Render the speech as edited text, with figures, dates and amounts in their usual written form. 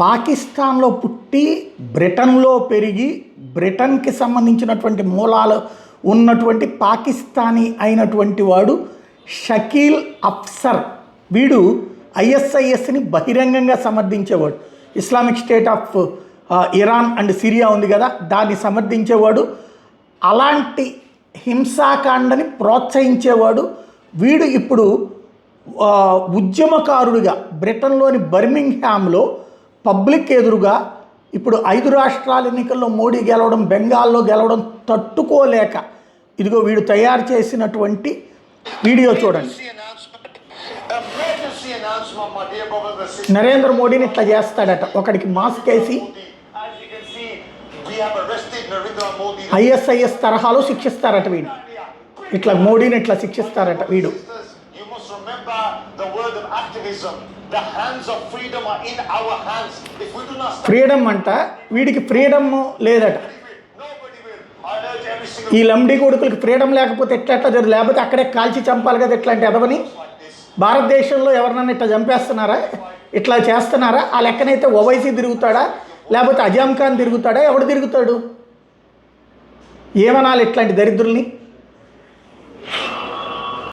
పాకిస్తాన్లో పుట్టి బ్రిటన్లో పెరిగి బ్రిటన్కి సంబంధించినటువంటి మూలాలు ఉన్నటువంటి పాకిస్తానీ అయినటువంటి వాడు షకీల్ అఫ్సర్. వీడు ఐఎస్ఐఎస్ని బహిరంగంగా సమర్థించేవాడు. Islamic State of Iran and Syria ఉంది కదా, దాన్ని సమర్థించేవాడు. అలాంటి హింసాకాండని ప్రోత్సహించేవాడు. వీడు ఇప్పుడు ఉద్యమకారుడిగా బ్రిటన్లోని బర్మింగ్హామ్లో పబ్లిక్ ఎదురుగా ఇప్పుడు 5 రాష్ట్రాల ఎన్నికల్లో మోడీ గెలవడం, బెంగాల్లో గెలవడం తట్టుకోలేక ఇదిగో వీడు తయారు చేసినటువంటి వీడియో చూడండి. నరేంద్ర మోడీని ఇట్లా చేస్తాడట, ఒకడికి మాస్క్ వేసి ఐఎస్ఐఎస్ తరహాలో శిక్షిస్తారట వీడు. ఇట్లా మోడీని ఇట్లా శిక్షిస్తారట వీడు. ఫ్రీడమ్ అంట, వీడికి ఫ్రీడమ్ లేదట. ఈ లంబడి కొడుకులకి ఫ్రీడమ్ లేకపోతే ఎట్లా జరుగుతుంది, లేకపోతే అక్కడే కాల్చి చంపాలి కదా. ఇట్లాంటి ఎదవని భారతదేశంలో ఎవరినన్నా ఇట్లా చంపేస్తున్నారా, ఇట్లా చేస్తున్నారా? ఆ లెక్కనైతే ఓవైసీ తిరుగుతాడా, లేకపోతే అజాం ఖాన్ తిరుగుతాడా, ఎవడు తిరుగుతాడు? ఏమనాలి ఇట్లాంటి దరిద్రుల్ని?